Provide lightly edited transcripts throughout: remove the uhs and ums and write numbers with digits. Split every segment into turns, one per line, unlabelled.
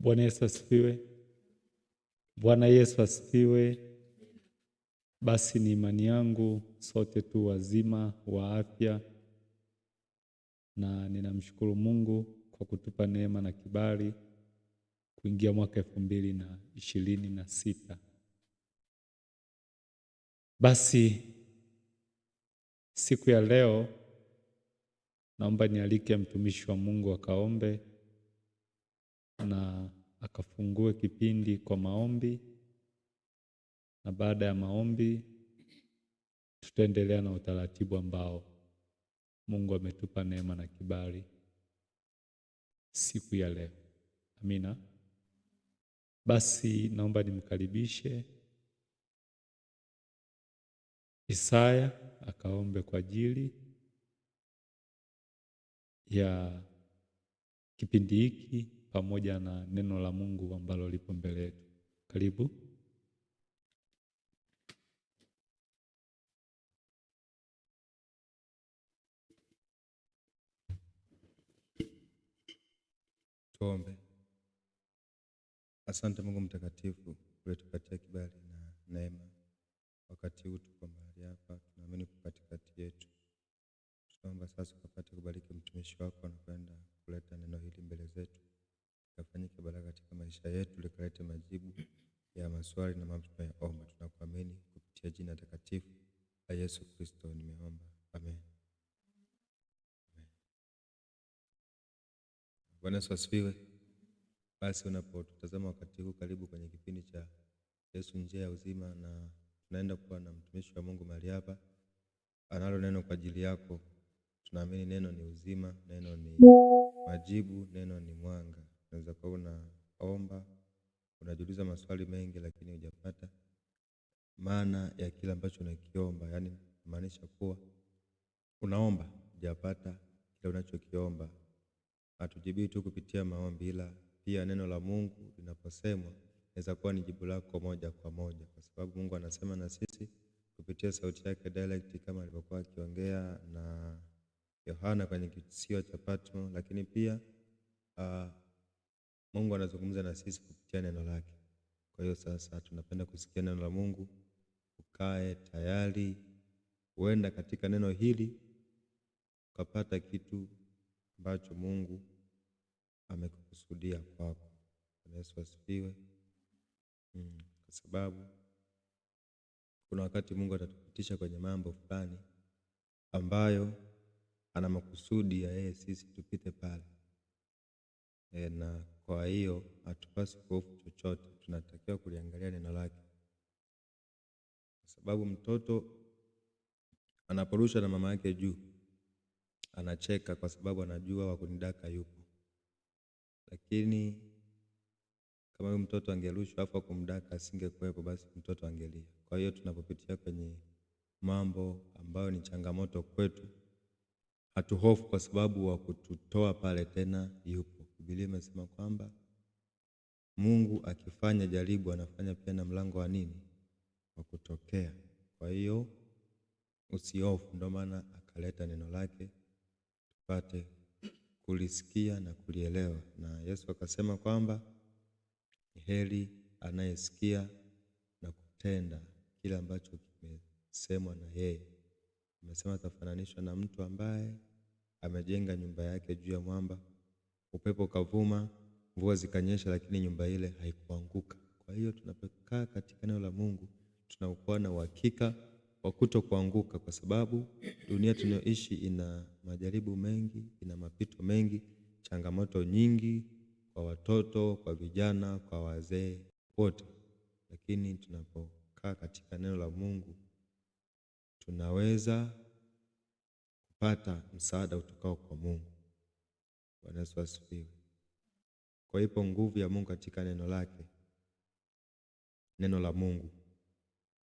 Bwana Yesu asifiwe. Bwana Yesu asifiwe. Basi ni imani yangu sote tu wazima wa afya, na ninamshukuru Mungu kwa kutupa neema na kibali kuingia mwaka 2026. Basi siku ya leo naomba nialike mtumishi wa Mungu akaombe na akafungue kipindi kwa maombi, na baada ya maombi tutaendelea na utaratibu ambao Mungu ametupa neema na kibali siku ya leo. Amina. Basi naomba nimkaribishe Isaya akaombe kwa ajili ya kipindi hiki pamoja na neno la Mungu ambalo lipo mbele yetu. Karibu.
Tuombe. Asante Mungu mtakatifu, ulitupatia kibali na neema. Wakati huu tuko mahali hapa, tunaamini kwa katikati yetu. Tunaomba sasa ukapate kubariki mtumishi wako na kwenda kuleta neno hili mbele zetu. Likafanyike baraka katika maisha yetu, likalete majibu ya maswali na mambo tunayoomba. Tunakuamini kupitia jina takatifu la Yesu Kristo nimeomba. Amen. Bwana Yesu asifiwe. Basi unapotutazama wakati huu, karibu kwenye kipindi cha Yesu njia ya uzima, na tunaenda kuwa na mtumishi wa Mungu mahali hapa. Analo neno kwa ajili yako. Tunaamini neno ni uzima, neno ni majibu, neno ni mwanga. Unaweza kuwa unaomba, unajiuliza maswali mengi lakini hujapata maana ya kile ambacho unakiomba. Yaani maanisha kuwa unaomba hujapata kile unachokiomba. Hatujibii tu kupitia maombi, ila pia neno la Mungu linaposemwa inaweza kuwa ni jibu lako moja kwa moja, kwa sababu Mungu anasema na sisi kupitia sauti yake direct, kama alivyokuwa akiongea na Yohana kwenye kisiwa cha Patmo. Lakini pia Mungu anazungumza na sisi kupitia neno lake. Kwa hiyo sasa tunapenda kusikia neno la Mungu. Ukae tayari, huenda katika neno hili ukapata kitu ambacho Mungu amekusudia kwako. Yesu asifiwe. Kwa sababu kuna wakati Mungu atatupitisha kwenye mambo fulani ambayo ana makusudi ya yeye sisi tupite pale. Na kwa hiyo hatupasi kuhofu chochote, tunatakiwa kuliangalia neno lake. Kwa sababu mtoto anaporushwa na mama yake juu, anacheka kwa sababu anajua wa kunidaka yupo. Lakini kama huyu mtoto angerushwa afa kumdaka asingekuwepo, basi mtoto angelia. Kwa hiyo tunapopitia kwenye mambo ambayo ni changamoto kwetu, hatuhofu kwa sababu wa kututoa pale tena yupo. Biblia imesema kwamba Mungu akifanya jaribu anafanya pia na mlango wa nini? Wa kutokea. Kwa hiyo usihofu, ndio maana akaleta neno lake tupate kulisikia na kulielewa. Na Yesu akasema kwamba heri anayesikia na kutenda kile ambacho kimesemwa na yeye. Amesema atafananishwa na mtu ambaye amejenga nyumba yake juu ya mwamba. Upepo kavuma, mvua zikanyesha, lakini nyumba ile haikuanguka. Kwa hiyo tunapokaa katika neno la Mungu tunakuwa na uhakika wa kutokuanguka, kwa sababu dunia tunayoishi ina majaribu mengi, ina mapito mengi, changamoto nyingi kwa watoto, kwa vijana, kwa wazee, wote. Lakini tunapokaa katika neno la Mungu tunaweza kupata msaada utokao kwa Mungu. Bwana Yesu asifiwe. Kwa hiyo nguvu ya Mungu katika neno lake. Neno la Mungu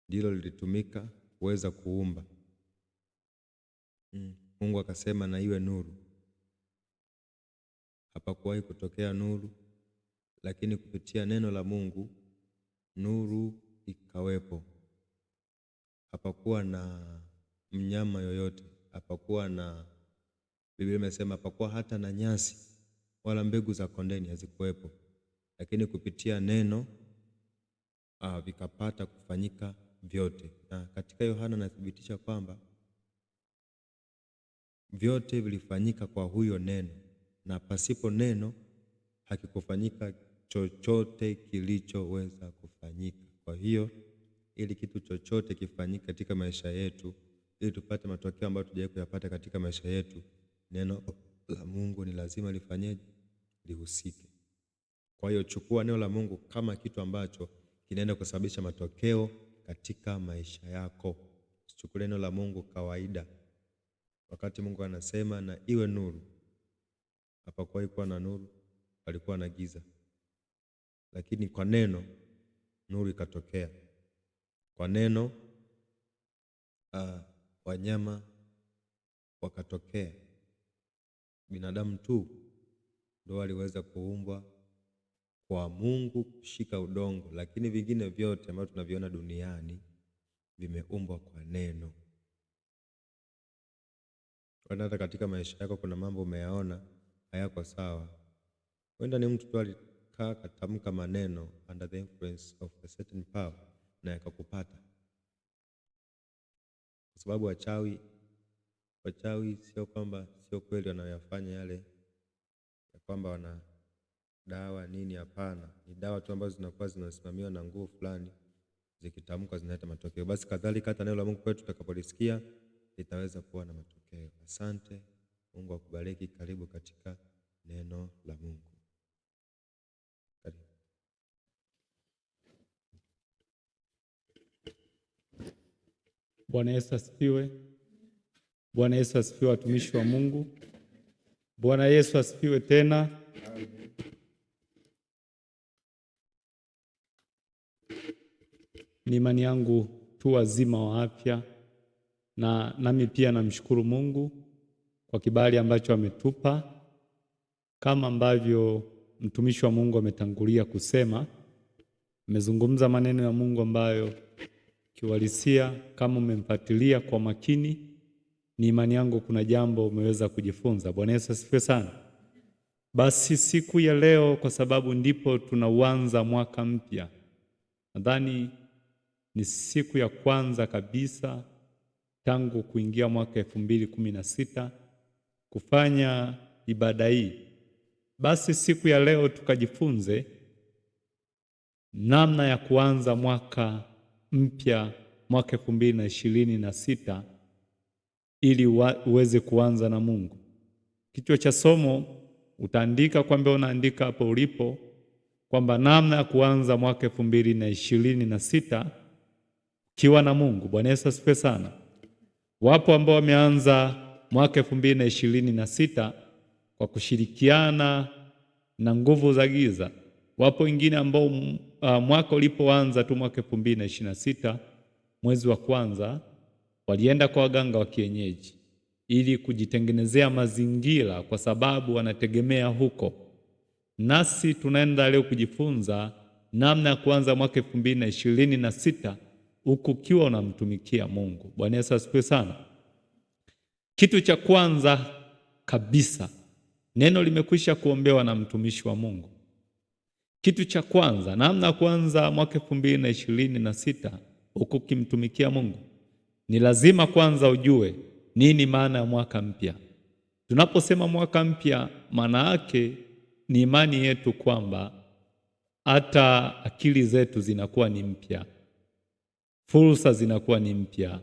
ndilo lilitumika kuweza kuumba. Mungu akasema na iwe nuru. Hapakuwahi kutokea nuru, lakini kupitia neno la Mungu nuru ikawepo. Hapakuwa na mnyama yoyote, hapakuwa na, Biblia imesema hapakuwa hata na nyasi wala mbegu za kondeni hazikuwepo, lakini kupitia neno vikapata kufanyika vyote. Na katika Yohana anathibitisha kwamba vyote vilifanyika kwa huyo neno, na pasipo neno hakikufanyika chochote kilichoweza kufanyika. Kwa hiyo ili kitu chochote kifanyike katika maisha yetu, ili tupate matokeo ambayo tujawahi kuyapata katika maisha yetu, neno la Mungu ni lazima lifanyeje? Lihusike. Kwa hiyo chukua neno la Mungu kama kitu ambacho kinaenda kusababisha matokeo katika maisha yako. Chukua neno la Mungu kawaida. Wakati Mungu anasema na iwe nuru, hapakuwahi kuwa na nuru, palikuwa na giza. Lakini kwa neno nuru ikatokea. Kwa neno wanyama wakatokea. Binadamu tu ndio waliweza kuumbwa kwa Mungu kushika udongo, lakini vingine vyote ambavyo tunaviona duniani vimeumbwa kwa neno. Hata katika maisha yako kuna mambo umeyaona hayako sawa. Wenda ni mtu tu alikaa katamka maneno under the influence of a certain power na yakakupata. Kwa sababu wachawi sio kwamba sio kweli wanayofanya yale ya kwamba wana dawa nini, hapana. Ni dawa tu ambazo zinakuwa zinasimamiwa na nguvu fulani, zikitamkwa zinaleta matokeo. Basi kadhalika hata neno la Mungu kwetu tutakapolisikia litaweza kuwa na matokeo. Asante. Mungu akubariki. Karibu katika neno la Mungu. Karibu.
Bwana Yesu asifiwe. Bwana Yesu asifiwe, watumishi wa Mungu. Bwana Yesu asifiwe tena. Ni imani yangu tu wazima wa afya, na nami pia namshukuru Mungu kwa kibali ambacho ametupa. Kama ambavyo mtumishi wa Mungu ametangulia kusema, amezungumza maneno ya Mungu ambayo kiuhalisia kama umemfuatilia kwa makini, ni imani yangu kuna jambo umeweza kujifunza. Bwana Yesu asifiwe sana. Basi siku ya leo, kwa sababu ndipo tunauanza mwaka mpya, nadhani ni siku ya kwanza kabisa tangu kuingia mwaka 2016 kufanya ibada hii. Basi siku ya leo tukajifunze namna ya kuanza mwaka mpya, mwaka 2026, ili uweze kuanza na Mungu. Kichwa cha somo utaandika kwamba unaandika hapo ulipo kwamba namna ya kuanza mwaka 2026 kiwa na Mungu. Bwana Yesu asifiwe sana. Wapo ambao wameanza mwaka 2026 kwa kushirikiana na nguvu za giza. Wapo wengine ambao mwaka ulipoanza tu mwaka 2026 mwezi wa kwanza walienda kwa waganga wa kienyeji ili kujitengenezea mazingira, kwa sababu wanategemea huko. Nasi tunaenda leo kujifunza namna ya kuanza mwaka 2026 huku ukiwa unamtumikia Mungu. Bwana Yesu asifiwe sana. Kitu cha kwanza kabisa, neno limekwisha kuombewa na mtumishi wa Mungu. Kitu cha kwanza, namna ya kuanza mwaka 2026 huku ukimtumikia Mungu, ni lazima kwanza ujue nini maana ya mwaka mpya. Tunaposema mwaka mpya, maana yake ni imani yetu kwamba hata akili zetu zinakuwa ni mpya, fursa zinakuwa ni mpya,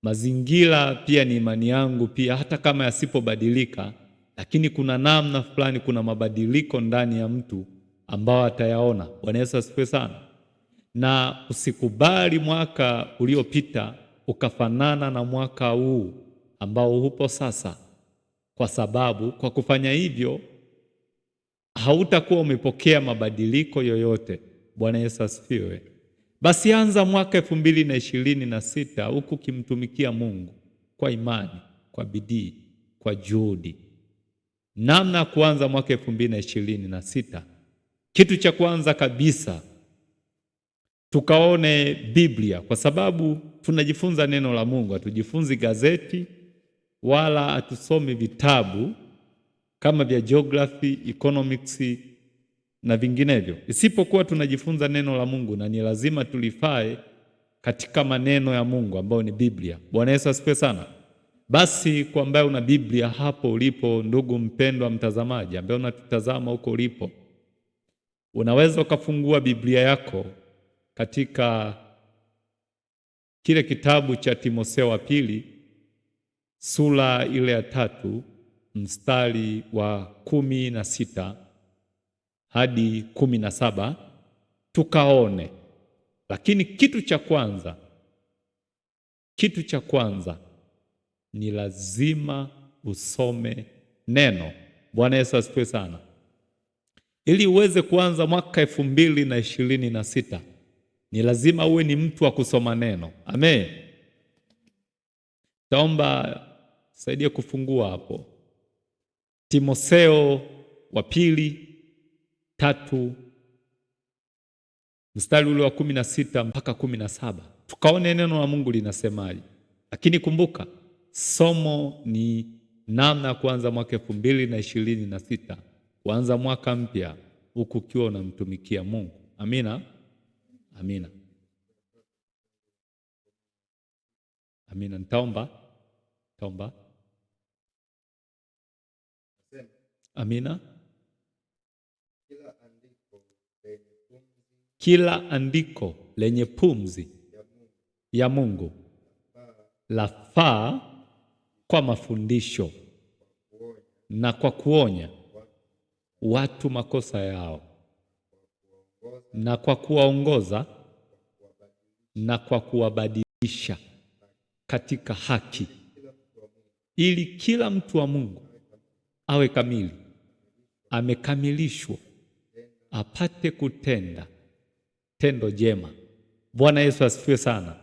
mazingira pia ni imani yangu pia, hata kama yasipobadilika, lakini kuna namna fulani, kuna mabadiliko ndani ya mtu ambao atayaona. Bwana Yesu asifiwe sana. Na usikubali mwaka uliopita ukafanana na mwaka huu ambao upo sasa, kwa sababu kwa kufanya hivyo hautakuwa umepokea mabadiliko yoyote. Bwana Yesu asifiwe. Basi anza mwaka 2026 huku kimtumikia Mungu kwa imani, kwa bidii, kwa juhudi. Namna kuanza mwaka 2026. Kitu cha kwanza kabisa tukaone Biblia, kwa sababu tunajifunza neno la Mungu. Hatujifunzi gazeti wala hatusomi vitabu kama vya geography, economics na vinginevyo, isipokuwa tunajifunza neno la Mungu, na ni lazima tulifae katika maneno ya Mungu ambayo ni Biblia. Bwana Yesu asifiwe sana. Basi kwa ambaye una Biblia hapo ulipo, ndugu mpendwa mtazamaji ambaye unatutazama huko ulipo, unaweza ukafungua Biblia yako katika kile kitabu cha Timotheo wa pili sura ile ya 3 mstari wa 16 hadi 17 tukaone. Lakini kitu cha kwanza ni lazima usome neno. Bwana Yesu asifiwe sana. Ili uweze kuanza mwaka 2026 ni lazima uwe ni mtu wa kusoma neno. Amen. Taomba saidie kufungua hapo Timotheo wa pili 3 mstari ule wa 16 mpaka 17 tukaone neno la Mungu linasemaje. Lakini kumbuka, somo ni namna ya kuanza mwaka 2026, kuanza mwaka mpya huku ukiwa unamtumikia Mungu. Amina. Amina. Amina. Nitaomba. Amina. Kila andiko lenye pumzi ya Mungu lafaa kwa mafundisho na kwa kuonya watu makosa yao na kwa kuwaongoza na kwa kuwabadilisha katika haki, ili kila mtu wa Mungu awe kamili, amekamilishwa, apate kutenda tendo jema. Bwana Yesu asifiwe sana.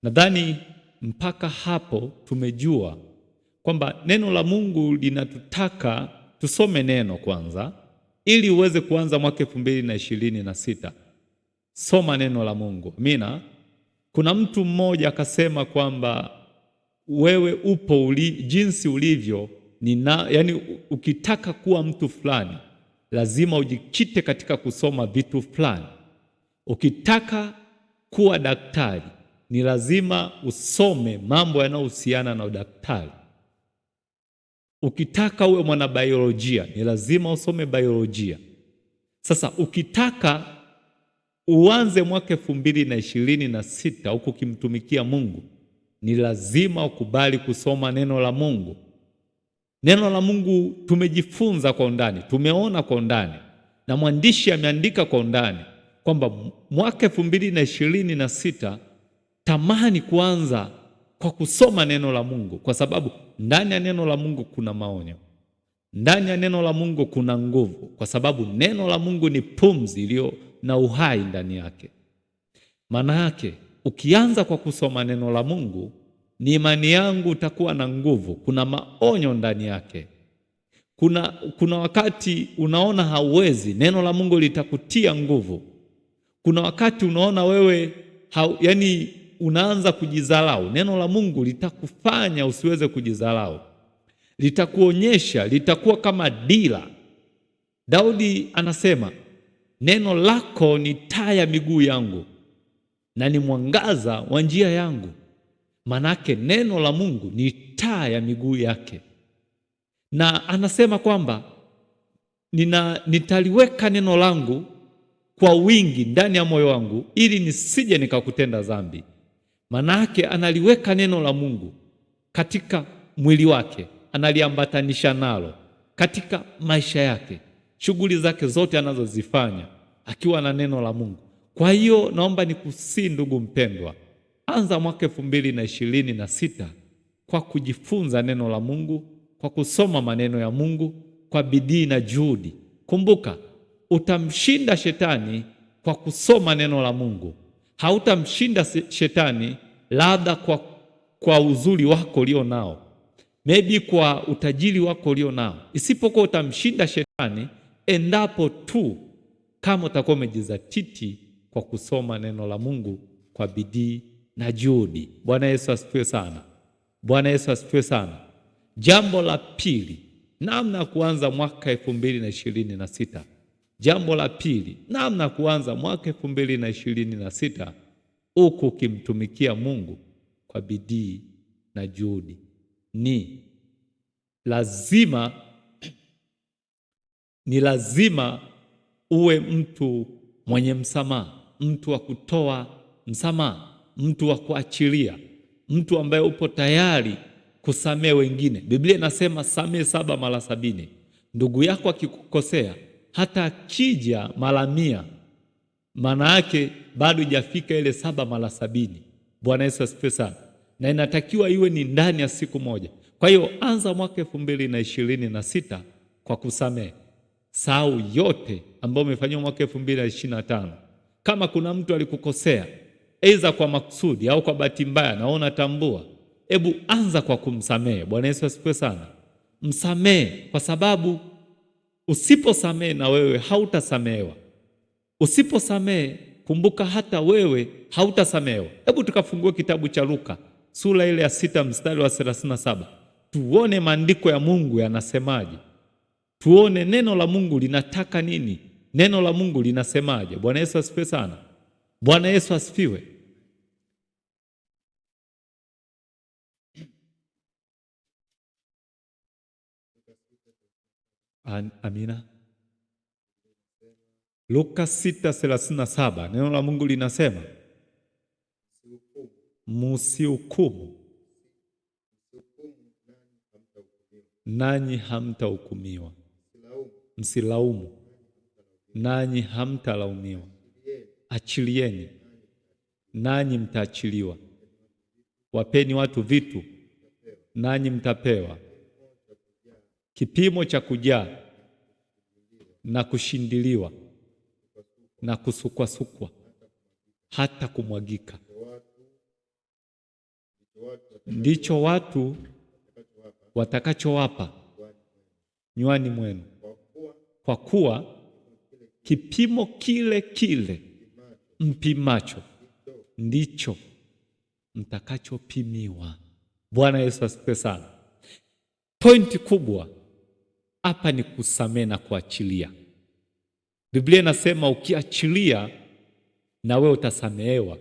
Nadhani mpaka hapo tumejua kwamba neno la Mungu linatutaka tusome neno kwanza ili uweze kuanza mwaka 2026. Soma neno la Mungu. Amina. Kuna mtu mmoja akasema kwamba wewe upo jinsi ulivyo yani ukitaka kuwa mtu fulani lazima ujikite katika kusoma vitu fulani. Ukitaka kuwa daktari ni lazima usome mambo yanayohusiana na udaktari. Ukitaka uwe mwanabiolojia ni lazima usome biolojia. Sasa ukitaka uanze mwaka 2026 huku ukimtumikia Mungu, ni lazima ukubali kusoma neno la Mungu. Neno la Mungu tumejifunza kwa undani, tumeona kwa undani, na mwandishi ameandika kwa undani kwamba mwaka 2026 tamani kuanza kwa kusoma neno la Mungu, kwa sababu ndani ya neno la Mungu kuna maonyo, ndani ya neno la Mungu kuna nguvu, kwa sababu neno la Mungu ni pumzi iliyo na uhai ndani yake. Maana yake ukianza kwa kusoma neno la Mungu, ni imani yangu utakuwa na nguvu. Kuna maonyo ndani yake. Kuna wakati unaona hauwezi, neno la Mungu litakutia nguvu. Kuna wakati unaona wewe yani unaanza kujidharau, neno la Mungu litakufanya usiweze kujidharau, litakuonyesha, litakuwa kama dira. Daudi anasema, neno lako ni taa ya miguu yangu na ni mwangaza wa njia yangu. Manake neno la Mungu ni taa ya miguu yake, na anasema kwamba nitaliweka neno langu kwa wingi ndani ya moyo wangu ili nisije nikakutenda dhambi. Manake analiweka neno la Mungu katika mwili wake, analiambatanisha nalo katika maisha yake, shughuli zake zote anazozifanya akiwa na neno la Mungu. Kwa hiyo naomba nikusii ndugu mpendwa, anza mwaka 2026 kwa kujifunza neno la Mungu, kwa kusoma maneno ya Mungu kwa bidii na juhudi. Kumbuka, utamshinda shetani kwa kusoma neno la Mungu. Hautamshinda shetani labda kwa uzuri wako ulio nao, maybe kwa utajiri wako ulio nao, isipokuwa utamshinda shetani endapo tu kama utakuwa umejizatiti kwa kusoma neno la Mungu kwa bidii na juhudi. Bwana Yesu asifiwe sana. Bwana Yesu asifiwe sana. Jambo la pili, namna ya kuanza mwaka 2026, Jambo la pili, namna kuanza mwaka 2026 huku ukimtumikia Mungu kwa bidii na juhudi, ni lazima uwe mtu mwenye msamaha, mtu wa kutoa msamaha, mtu wa kuachilia, mtu ambaye upo tayari kusamehe wengine. Biblia inasema samehe 7 mara 70. Ndugu yako akikukosea, hata akija mara 100, maana yake bado hajafika ile 7 mara 70. Bwana Yesu asifiwe sana. Na inatakiwa iwe ni ndani ya siku moja. Kwa hiyo anza mwaka 2026 kwa kusamehe. Sahau yote ambayo umefanywa mwaka 2025. Kama kuna mtu alikukosea, aidha kwa makusudi au kwa bahati mbaya na unatambua, hebu anza kwa kumsamehe. Bwana Yesu asifiwe sana. Msamehe, kwa sababu usiposamehe na wewe hautasamehewa. Usiposamehe, kumbuka hata wewe hautasamehewa. Hebu tukafungue kitabu cha Luka sura ile ya 6 mstari wa 37. Tuone maandiko ya Mungu yanasemaje. Tuone neno la Mungu linataka nini? Neno la Mungu linasemaje? Bwana Yesu asifiwe sana. Bwana Yesu asifiwe. Amina. Luka 6:37, neno la Mungu linasema msihukumu nanyi hamtahukumiwa, msilaumu nanyi hamtalaumiwa, achilieni nanyi mtaachiliwa, wapeni watu vitu nanyi mtapewa, kipimo cha kujaa na kushindiliwa na kusukwasukwa hata kumwagika, ndicho watu watakachowapa nywani mwenu, kwa kuwa kipimo kile kile mpimacho ndicho mtakachopimiwa. Bwana Yesu asifiwe sana. Pointi kubwa hapa ni kusamehe na kuachilia. Biblia inasema ukiachilia na wewe utasamehewa.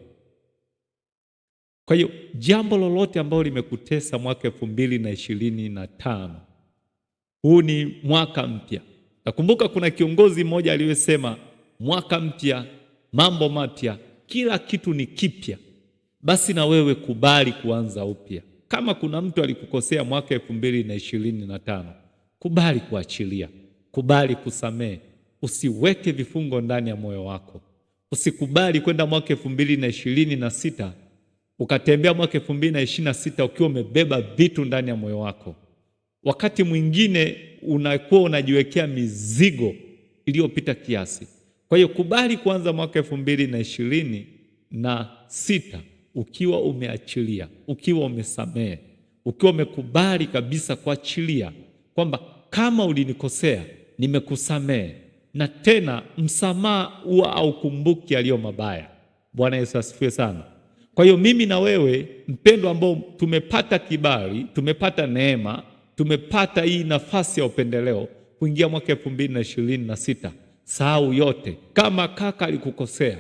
Kwa hiyo jambo lolote ambalo limekutesa mwaka 2025, huu ni mwaka mpya. Nakumbuka kuna kiongozi mmoja aliyesema mwaka mpya, mambo mapya, kila kitu ni kipya. Basi na wewe kubali kuanza upya. Kama kuna mtu alikukosea mwaka 2025, kubali kuachilia, kubali kusamehe. Usiweke vifungo ndani ya moyo wako. Usikubali kwenda mwaka 2026 ukatembea mwaka 2026 ukiwa umebeba vitu ndani ya moyo wako. Wakati mwingine unakuwa unajiwekea mizigo iliyopita kiasi. Kwa hiyo kubali kuanza mwaka 2026 ukiwa umeachilia, ukiwa umesamehe, ukiwa umekubali kabisa kuachilia kwamba kama ulinikosea nimekusamehe, na tena msamaha huwa haukumbuki yaliyo mabaya. Bwana Yesu asifiwe sana. Kwa hiyo mimi na wewe mpendwa, ambao tumepata kibali, tumepata neema, tumepata hii nafasi ya upendeleo kuingia mwaka 2026, sahau yote. Kama kaka alikukosea,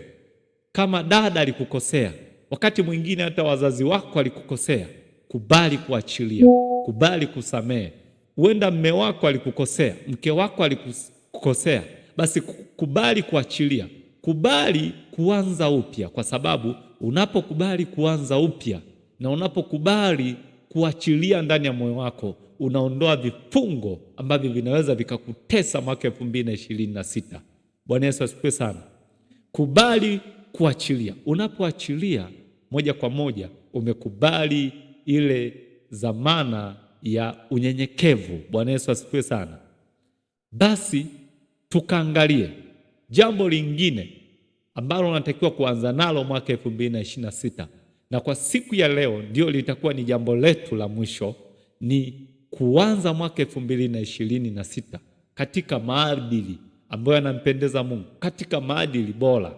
kama dada alikukosea, wakati mwingine hata wazazi wako alikukosea, kubali kuachilia, kubali kusamehe. Huenda mme wako alikukosea, mke wako alikukosea, basi kubali kuachilia, kubali kuanza upya, kwa sababu unapokubali kuanza upya na unapokubali kuachilia ndani ya moyo wako, unaondoa vifungo ambavyo vinaweza vikakutesa mwaka 2026. Bwana Yesu asifiwe sana. Kubali kuachilia. Unapoachilia, moja kwa moja umekubali ile dhamana ya unyenyekevu. Bwana Yesu asifiwe sana. Basi tukaangalie jambo lingine ambalo unatakiwa kuanza nalo mwaka 2026, na kwa siku ya leo ndio litakuwa ni jambo letu la mwisho, ni kuanza mwaka 2026 katika maadili ambayo yanampendeza Mungu, katika maadili bora.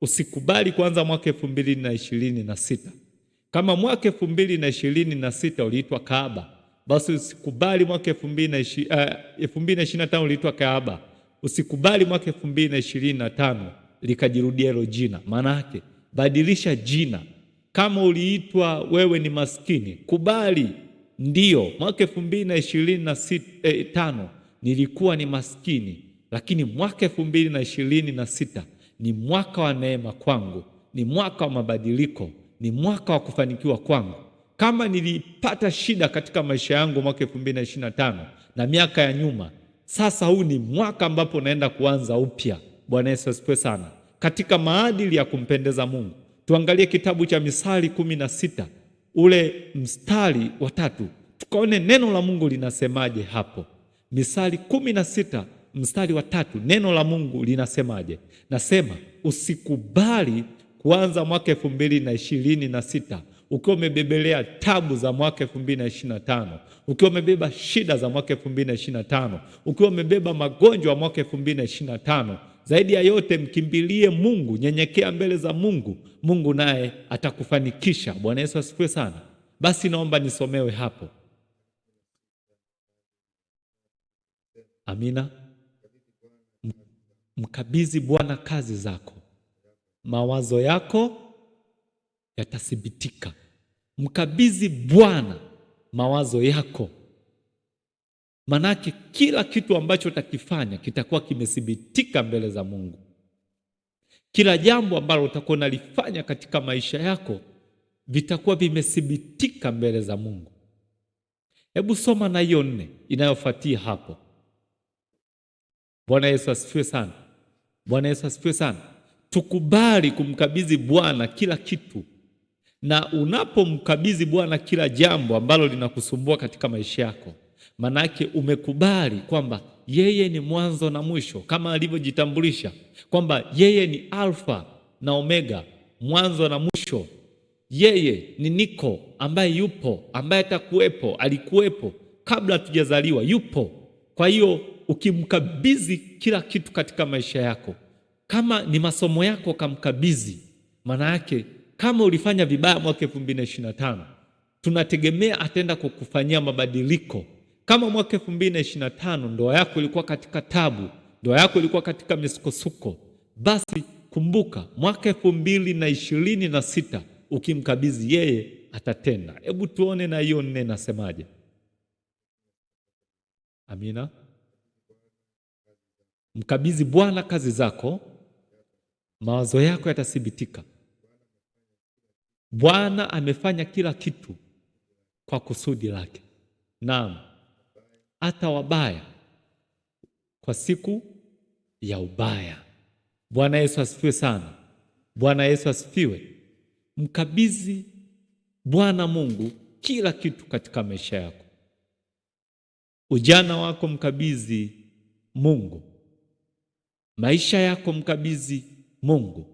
Usikubali kuanza mwaka 2026 kama mwaka 2026 uliitwa kahaba, basi usikubali mwaka 2025 uliitwa kahaba Usikubali mwaka 2025 likajirudia hilo jina. Maana yake badilisha jina. Kama uliitwa wewe ni maskini, kubali, ndio mwaka 2025 nilikuwa ni maskini, lakini mwaka 2026 ni mwaka wa neema kwangu, ni mwaka wa mabadiliko, ni mwaka wa kufanikiwa kwangu. Kama nilipata shida katika maisha yangu mwaka 2025 na miaka ya nyuma, sasa huu ni mwaka ambapo naenda kuanza upya. Bwana Yesu asifiwe sana. Katika maadili ya kumpendeza Mungu, tuangalie kitabu cha Misali 16 ule mstari wa 3, tukaone neno la Mungu linasemaje hapo. Misali 16 mstari wa 3, neno la Mungu linasemaje? Nasema, usikubali kuanza mwaka 2026 ukiwa umebebelea tabu za mwaka 2025, ukiwa umebeba shida za mwaka 2025, ukiwa umebeba magonjwa ya mwaka 2025. Zaidi ya yote, mkimbilie Mungu, nyenyekea mbele za Mungu, Mungu naye atakufanikisha. Bwana Yesu asifiwe sana. Basi naomba nisomewe hapo. Amina. Mkabidhi Bwana kazi zako, mawazo yako yatathibitika. Mkabidhi Bwana mawazo yako, manake kila kitu ambacho utakifanya kitakuwa kimethibitika mbele za Mungu. Kila jambo ambalo utakuwa unalifanya katika maisha yako vitakuwa vimethibitika mbele za Mungu. Hebu soma na hiyo 4 inayofuatia hapo. Bwana Yesu asifiwe sana. Bwana Yesu asifiwe sana. Tukubali kumkabidhi Bwana kila kitu, na unapomkabidhi Bwana kila jambo ambalo linakusumbua katika maisha yako, manake umekubali kwamba yeye ni mwanzo na mwisho, kama alivyojitambulisha kwamba yeye ni Alfa na Omega, mwanzo na mwisho. Yeye ni niko, ambaye yupo, ambaye atakuwepo, alikuwepo kabla tujazaliwa, yupo. Kwa hiyo ukimkabidhi kila kitu katika maisha yako, kama ni masomo yako kamkabidhi, maana yake kama ulifanya vibaya mwaka 2025, tunategemea ataenda kukufanyia mabadiliko. Kama mwaka 2025 ndoa yako ilikuwa katika tabu, ndoa yako ilikuwa katika misukosuko, basi kumbuka mwaka 2026 ukimkabidhi yeye atatenda. Hebu tuone na hiyo 4 nasemaje. Amina. Mkabidhi Bwana kazi zako, mawazo yako yatathibitika. Bwana amefanya kila kitu kwa kusudi lake. Naam, hata wabaya kwa siku ya ubaya. Bwana Yesu asifiwe sana. Bwana Yesu asifiwe. Mkabidhi Bwana Mungu kila kitu katika maisha yako. Ujana wako mkabidhi Mungu. Maisha yako mkabidhi Mungu.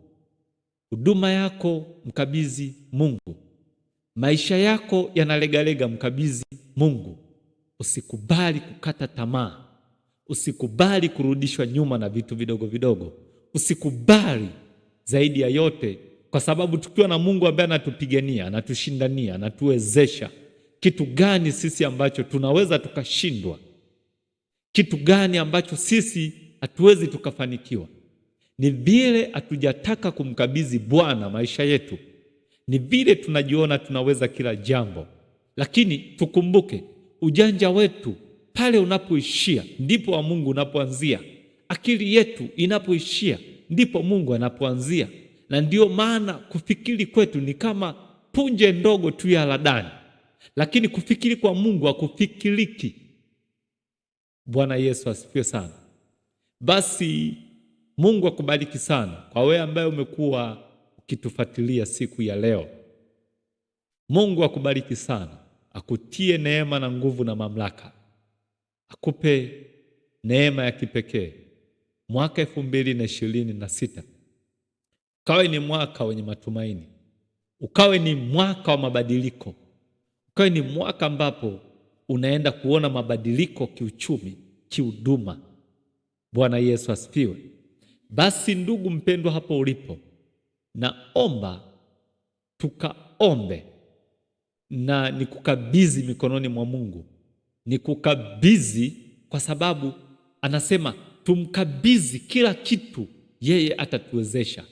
Huduma yako mkabidhi Mungu. Maisha yako yanalegalega, mkabidhi Mungu. Usikubali kukata tamaa. Usikubali kurudishwa nyuma na vitu vidogo vidogo. Usikubali zaidi ya yote, kwa sababu tukiwa na Mungu ambaye anatupigania, anatushindania, anatuwezesha, kitu gani sisi ambacho tunaweza tukashindwa? Kitu gani ambacho sisi hatuwezi tukafanikiwa? Ni vile hatujataka kumkabidhi Bwana maisha yetu. Ni vile tunajiona tunaweza kila jambo. Lakini tukumbuke, ujanja wetu pale unapoishia ndipo wa Mungu unapoanzia. Akili yetu inapoishia ndipo Mungu anapoanzia. Na ndio maana kufikiri kwetu ni kama punje ndogo tu ya haradali, lakini kufikiri kwa Mungu hakufikiriki. Bwana Yesu asifiwe sana. Basi Mungu akubariki sana kwa wewe ambaye umekuwa ukitufuatilia siku ya leo. Mungu akubariki sana, akutie neema na nguvu na mamlaka, akupe neema ya kipekee. Mwaka 2026 ukawe ni mwaka wenye matumaini, ukawe ni mwaka wa mabadiliko, ukawe ni mwaka ambapo unaenda kuona mabadiliko kiuchumi, kihuduma. Bwana Yesu asifiwe. Basi ndugu mpendwa, hapo ulipo, naomba tukaombe na nikukabidhi mikononi mwa Mungu. Nikukabidhi kwa sababu anasema tumkabidhi kila kitu, yeye atatuwezesha.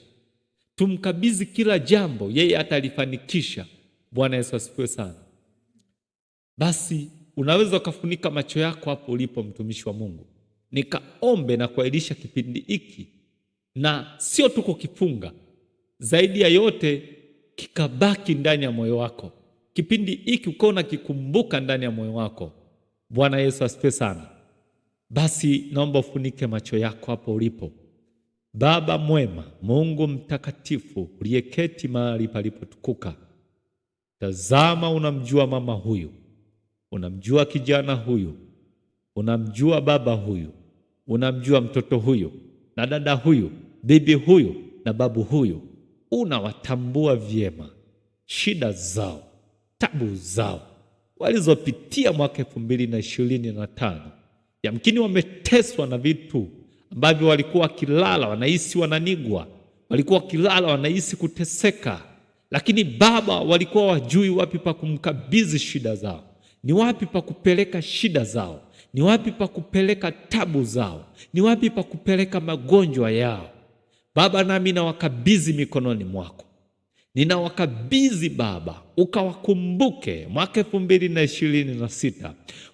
Tumkabidhi kila jambo, yeye atalifanikisha. Bwana Yesu asifiwe sana. Basi unaweza ukafunika macho yako hapo ulipo, mtumishi wa Mungu, nikaombe na kuahirisha kipindi hiki, na sio tu kukifunga, zaidi ya yote kikabaki ndani ya moyo wako. Kipindi hiki ukaona kikumbuka ndani ya moyo wako. Bwana Yesu asifiwe sana. Basi naomba ufunike macho yako hapo ulipo. Baba mwema, Mungu mtakatifu, uliyeketi mahali palipotukuka, tazama, unamjua mama huyu, unamjua kijana huyu, unamjua baba huyu, unamjua mtoto huyu na dada huyu, bibi huyu na babu huyu. Unawatambua vyema shida zao, tabu zao walizopitia mwaka 2025. Yamkini wameteswa na vitu ambavyo walikuwa wakilala wanahisi wananigwa, walikuwa wakilala wanahisi kuteseka, lakini Baba walikuwa wajui wapi pa kumkabidhi shida zao, ni wapi pa kupeleka shida zao, ni wapi pa kupeleka tabu zao, ni wapi pa kupeleka magonjwa yao. Baba, nami nawakabidhi mikononi mwako. Ninawakabidhi Baba, ukawakumbuke mwaka 2026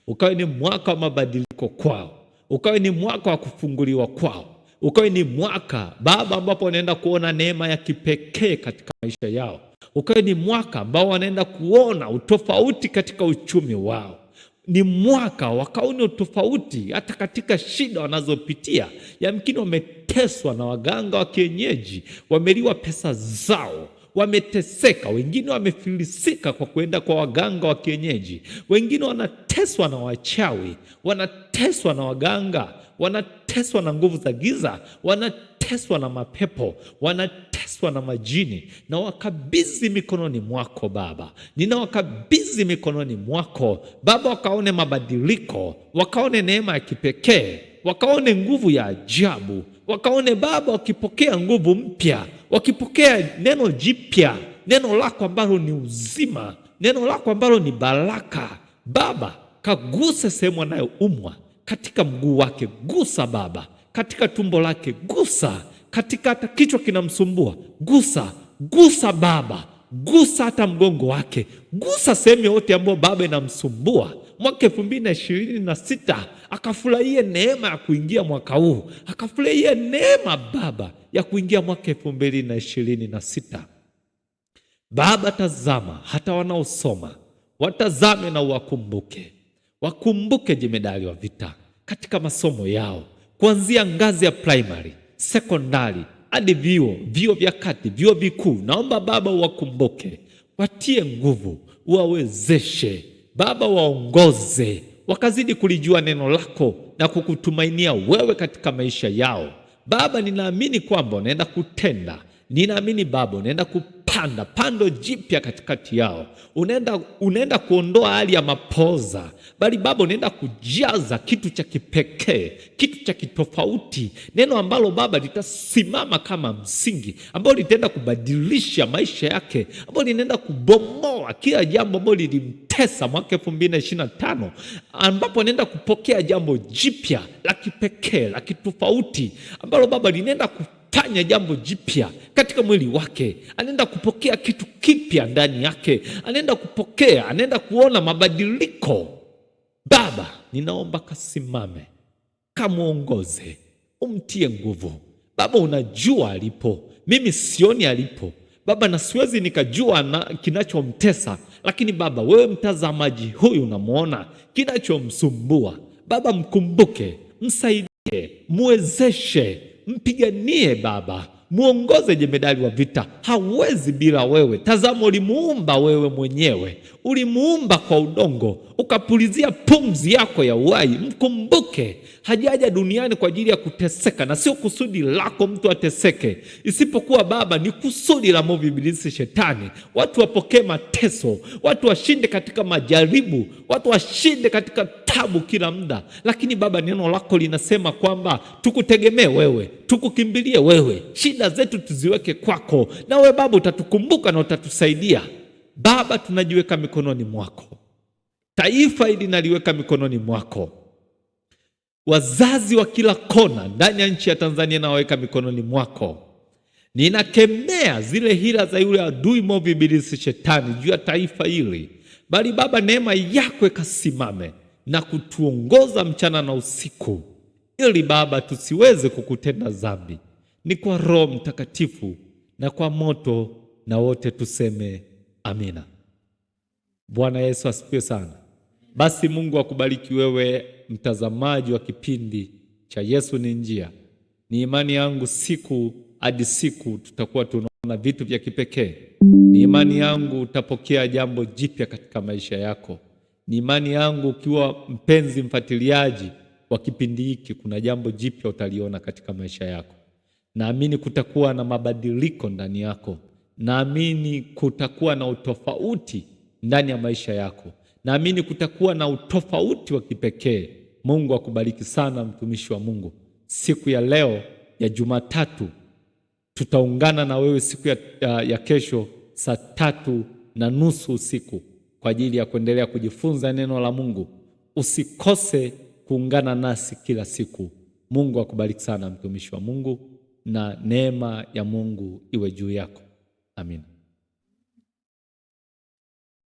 ukawe ni mwaka wa mabadiliko kwao, ukawe ni mwaka wa kufunguliwa kwao, ukawe ni mwaka Baba ambapo wanaenda kuona neema ya kipekee katika maisha yao, ukawe ni mwaka ambao wanaenda kuona utofauti katika uchumi wao, ni mwaka wakaone utofauti hata katika shida wanazopitia. Yamkini wameteswa na waganga wa kienyeji, wameliwa pesa zao, wameteseka, wengine wamefilisika kwa kwenda kwa waganga wa kienyeji, wengine wanateswa na wachawi, wanateswa na waganga, wanateswa na nguvu za giza, wanateswa na mapepo, wanateswa na majini. Na wakabidhi mikononi mwako Baba, ninawakabidhi mikononi mwako Baba, wakaone mabadiliko, wakaone neema ya kipekee, wakaone nguvu ya ajabu, wakaone Baba wakipokea nguvu mpya, wakipokea neno jipya, neno lako ambalo ni uzima, neno lako ambalo ni baraka. Baba, kaguse sehemu anayoumwa, katika mguu wake gusa Baba, katika tumbo lake gusa, katika hata kichwa kinamsumbua gusa Baba, gusa hata mgongo wake, gusa sehemu yote ambayo Baba inamsumbua. Mwaka 2026 akafurahie neema ya kuingia mwaka huu, akafurahie neema Baba ya kuingia mwaka 2026. Baba, tazama hata wanaosoma, watazame na wakumbuke jemedali wa vita katika masomo yao, kuanzia ngazi ya primary, sekondari hadi vyuo vya kati, vyuo vikuu. Naomba Baba wakumbuke, watie nguvu, wawezeshe Baba, waongoze, wakazidi kulijua neno lako na kukutumainia wewe katika maisha yao. Baba, ninaamini kwamba unaenda kutenda, ninaamini Baba unaenda kupanda pando jipya katikati yao, unaenda kuondoa hali ya mapoza, bali Baba unaenda kujaza kitu cha kipekee, kitu cha kitofauti, neno ambalo Baba litasimama kama msingi, ambalo litaenda kubadilisha maisha yake, ambalo linaenda kubomoa kila jambo ambalo lilimtesa mwaka 2025, ambapo anaenda kupokea jambo jipya la kipekee la kitofauti, ambalo Baba linaenda fanya jambo jipya katika mwili wake, anaenda kupokea kitu kipya ndani yake, anaenda kuona mabadiliko. Baba, ninaomba kasimame, kamuongoze, umtie nguvu. Baba, unajua alipo, mimi sioni alipo Baba, na siwezi nikajua kinachomtesa, lakini Baba wewe mtazamaji huyu unamuona kinachomsumbua. Baba, mkumbuke, msaidie, muwezeshe, mpiganie Baba, muongoze jemedali wa vita. Hawezi bila wewe. Tazama, ulimuumba wewe mwenyewe, ulimuumba kwa udongo, ukapulizia pumzi yako ya uhai. Mkumbuke, hajaja duniani kwa ajili ya kuteseka, na sio kusudi lako mtu ateseke, isipokuwa Baba ni kusudi la mwovu ibilisi shetani. Watu wapokee mateso, watu washinde katika majaribu, watu washinde katika tabu kila muda. Lakini Baba, neno lako linasema kwamba tukutegemee wewe, tukukimbilie wewe, shida zetu tuziweke kwako, na wewe Baba utatukumbuka na utatusaidia. Baba, tunajiweka mikononi mwako, taifa hili naliweka mikononi mwako. wazazi wa kila kona ndani ya nchi ya Tanzania nawaweka mikononi mwako. Ninakemea zile hila za yule adui mwovu ibilisi shetani juu ya taifa hili. Bali Baba, neema yako ikasimame na kutuongoza mchana na usiku, ili Baba tusiweze kukutenda dhambi. Ni kwa Roho Mtakatifu na kwa moto, na wote tuseme amina. Bwana Yesu asifiwe sana. Basi Mungu akubariki wewe mtazamaji wa kipindi cha Yesu ni Njia. Ni imani yangu siku hadi siku tutakuwa tunaona vitu vya kipekee. Ni imani yangu utapokea jambo jipya katika maisha yako. Ni imani yangu ukiwa mpenzi mfuatiliaji wa kipindi hiki, kuna jambo jipya utaliona katika maisha yako. Naamini kutakuwa na mabadiliko ndani yako. Naamini kutakuwa na utofauti ndani ya maisha yako. Naamini kutakuwa na utofauti wa kipekee. Mungu akubariki sana mtumishi wa Mungu. Siku ya leo ya Jumatatu tutaungana na wewe siku ya kesho saa 3:30 usiku kwa ajili ya kuendelea kujifunza neno la Mungu. Usikose kuungana nasi kila siku. Mungu akubariki sana mtumishi wa Mungu, na neema ya Mungu iwe juu yako. Amina.